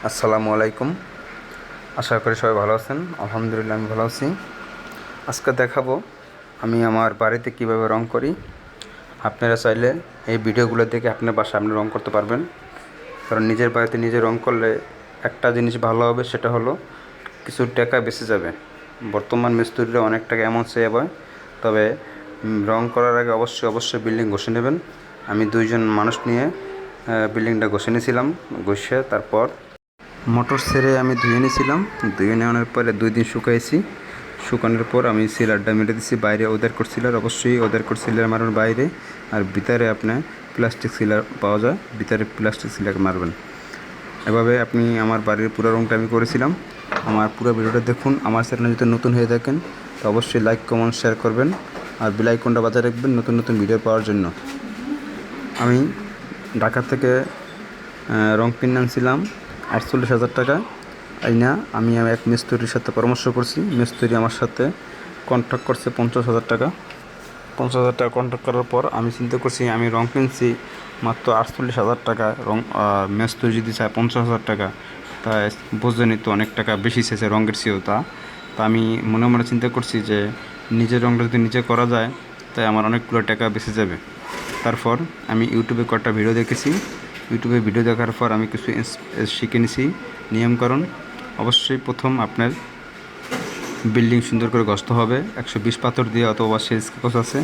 আসসালামু আলাইকুম। আশা করি সবাই ভালো আছেন। আলহামদুলিল্লাহ আমি ভালো আছি। আজকে দেখাবো আমি আমার বাড়িতে কিভাবে রং করি। আপনারা চাইলে এই ভিডিওগুলো দেখে আপনার বাসায় আপনি রং করতে পারবেন। কারণ নিজের বাড়িতে নিজে রং করলে একটা জিনিস ভালো হবে, সেটা হলো কিছু টাকা বেঁচে যাবে। বর্তমান মিস্ত্রিরা অনেক টাকা এমন সেভ হয়। তবে রং করার আগে অবশ্যই বিল্ডিং ঘষে নেবেন। আমি দুইজন মানুষ নিয়ে বিল্ডিংটা ঘষে নিয়েছিলাম। ঘষে তারপর মোটর ছেড়ে আমি ধুয়ে নিয়েছিলাম। ধুয়ে নেওয়ার পরে 2 দিন শুকাইছি। শুকানোর পর আমি সিলারটা মেরে দিচ্ছি। বাইরে ওদের কোট সিলার, অবশ্যই ওদের কোট সিলার মারবেন বাইরে। আর ভিতরে আপনার প্লাস্টিক সিলার পাওয়া যায়, ভিতরে প্লাস্টিক সিলার মারবেন। এভাবে আপনি আমার বাড়ির পুরো রংটা আমি করেছিলাম। আমার পুরো ভিডিওটা দেখুন। আমার চ্যানেলে যদি নতুন হয়ে থাকেন তো অবশ্যই লাইক কমেন্ট শেয়ার করবেন আর বেল আইকনটা বাজায় রাখবেন নতুন ভিডিও পাওয়ার জন্য। আমি ঢাকা থেকে রং কিনে আনছিলাম 48,000 টাকা। না, আমি এক মিস্ত্রির সাথে পরামর্শ করছি। মিস্ত্রি আমার সাথে কন্ট্রাক্ট করছে 50,000 টাকা। 50,000 টাকা কন্ট্রাক্ট করার পর আমি চিন্তা করছি আমি রং কিনছি মাত্র 48,000 টাকা। রং মিস্ত্রি যদি চায় 50,000 টাকা, তাই বোঝেনি তো অনেক টাকা বেশি চেয়েছে রঙের চেয়েও। তা আমি মনে মনে চিন্তা করছি যে নিজের রংটা যদি নিজে করা যায় তাই আমার অনেকগুলো টাকা বেঁচে যাবে। তারপর আমি ইউটিউবে কয়েকটা ভিডিও দেখেছি। ইউটিউবে ভিডিও দেখার পর আমি কিছু শিখে নিছি নিয়মকানুন। অবশ্যই প্রথম আপনার বিল্ডিং সুন্দর করে ঘষতে হবে। 120 পাথর দিয়ে অথবা সেচ কাগজ আছে,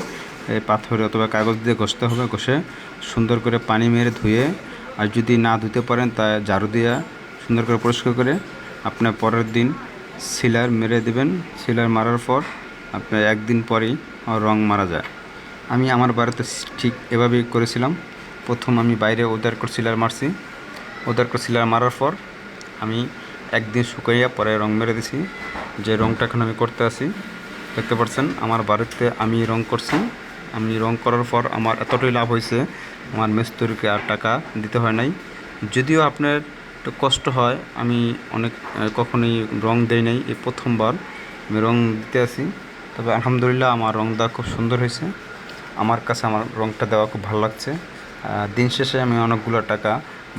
এই পাথরে অথবা কাগজ দিয়ে ঘষতে হবে। ঘষে সুন্দর করে পানি মেরে ধুয়ে, আর যদি না ধুতে পারেন তা ঝাড়ু দিয়ে সুন্দর করে পরিষ্কার করে আপনার পরের দিন সিলার মেরে দেবেন। সিলার মারার পর আপনার একদিন পরেই রং মারা যায়। আমি আমার বাড়িতে ঠিক এভাবেই করেছিলাম। প্রথম আমি বাইরে ওদের কোট সিলার মারছি। ওদের কোট সিলার মারার পর আমি একদিন শুকাইয়া পরে রং মেরে দিছি। যে রংটা এখন আমি করতে আসি, দেখতে পাচ্ছেন আমার বাড়িতে আমি রং করছি। আমি রং করার পর আমার এতটাই লাভ হয়েছে, আমার মিস্ত্রিকে আর টাকা দিতে হয় নাই। যদিও আপনার একটু কষ্ট হয়, আমি অনেক কখনোই রং দেই নাই, এই প্রথমবার আমি রং দিতে আসি। তবে আলহামদুলিল্লাহ আমার রং দেওয়া খুব সুন্দর হয়েছে। আমার কাছে আমার রংটা দেওয়া খুব ভালো লাগছে। দিন শেষে আমি অনেকগুলো টাকা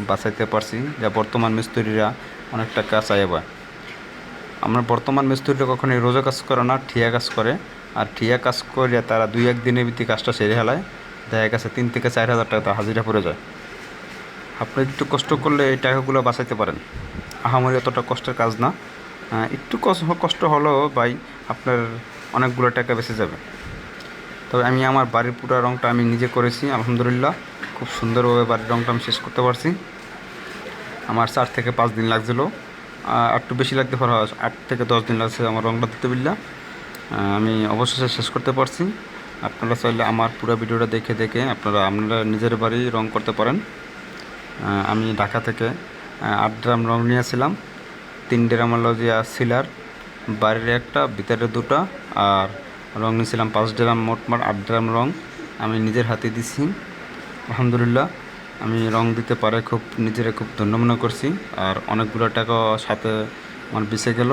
বাঁচাইতে পারছি, যা বর্তমান মিস্ত্রিরা অনেক টাকা চাইবে। আমরা বর্তমান মিস্ত্রিরা কখনোই রোজা কাজ করে না, ঠিয়া কাজ করে। আর ঠিয়া কাজ করে তারা 2-1 দিনের ভিতরে কাজটা সেরে ফেলায়। দেখা গেছে 3 থেকে 4 হাজার টাকা হাজিরা পড়ে যায়। আপনি একটু কষ্ট করলে এই টাকাগুলো বাঁচাইতে পারেন। আহামরি অতটা কষ্টের কাজ না। একটু কষ্ট হলেও ভাই আপনার অনেকগুলো টাকা বেঁচে যাবে। তবে আমি আমার বাড়ির পুরো রংটা আমি নিজে করেছি। আলহামদুলিল্লাহ খুব সুন্দরভাবে বাড়ির রংটা আমি শেষ করতে পারছি। আমার 4 থেকে 5 দিন লাগছিলো। একটু বেশি লাগতে পারে, 8 থেকে 10 দিন লাগছে আমার রংটা দিতে বিল্লা। আমি অবশেষে শেষ করতে পারছি। আপনারা চাইলে আমার পুরো ভিডিওটা দেখে আপনারা নিজের বাড়ি রং করতে পারেন। আমি ঢাকা থেকে 8 ড্রাম রং নিয়েছিলাম। 3 ড্রাম হলো যে সিলার, বাইরের একটা, ভিতরে 2টা, আর রং নিয়েছিলাম 5 ড্রাম। মোট 8 ড্রাম রং আমি নিজের হাতে দিছি। আলহামদুলিল্লাহ আমি রং দিতে পারে নিজেরা খুব ধন্য মনে করছি। আর অনেকগুলো টাকা সাথে আমার বেঁচে গেল।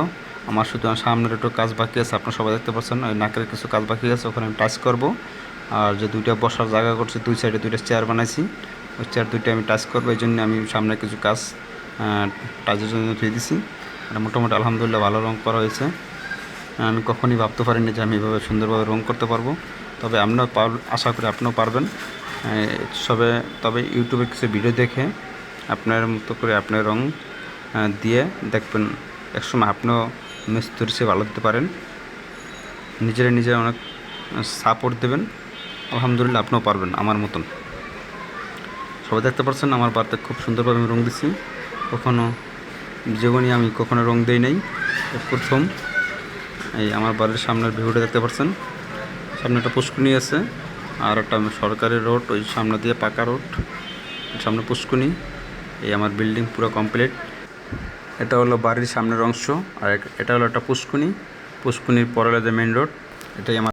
আমার শুধু সামনের একটু কাজ বাকি আছে, আপনারা সবাই দেখতে পাচ্ছেন ওই নাকের কিছু কাজ বাকি আছে, ওখানে আমি টাচ করব। আর যে 2টা বসার জায়গা করছি, 2 সাইডে 2টা চেয়ার বানাইছি, ওই চেয়ার 2টা আমি টাচ করবো। এই জন্য আমি সামনে কিছু কাজ টাচের জন্য ধুয়ে দিছি। এটা মোটামুটি আলহামদুলিল্লাহ ভালো রং করা হয়েছে। আমি কখনই ভাবতে পারিনি যে আমি এভাবে সুন্দরভাবে রং করতে পারবো। তবে আপনিও আশা করি আপনিও পারবেন। তবে ইউটিউবে কিছু ভিডিও দেখে আপনার মতো করে আপনার রং দিয়ে দেখবেন, একসময় আপনিও মিস্ত্রির চেয়ে ভালো দিতে পারেন। নিজে অনেক সাপোর্ট দেবেন। আলহামদুলিল্লাহ আপনিও পারবেন আমার মতন। সবাই দেখতে পাচ্ছেন আমার বাড়িতে খুব সুন্দরভাবে আমি রং দিচ্ছি। জীবনে আমি কখনো রং দেই নাই, প্রথম। এই আমার বাড়ির সামনের ভিউটা দেখতে পাচ্ছেন, সামনে একটা পুষ্কুনি আছে, আর একটা সরকারি রোড, ওই সামনে দিয়ে পাকা রোড, সামনে পুষ্কুনি। এই আমার বিল্ডিং পুরো কমপ্লিট। এটা হলো বাড়ির সামনের অংশ, আর এটা হলো একটা পুষ্কুনির পরে যে মেন রোড, এটাই আমার।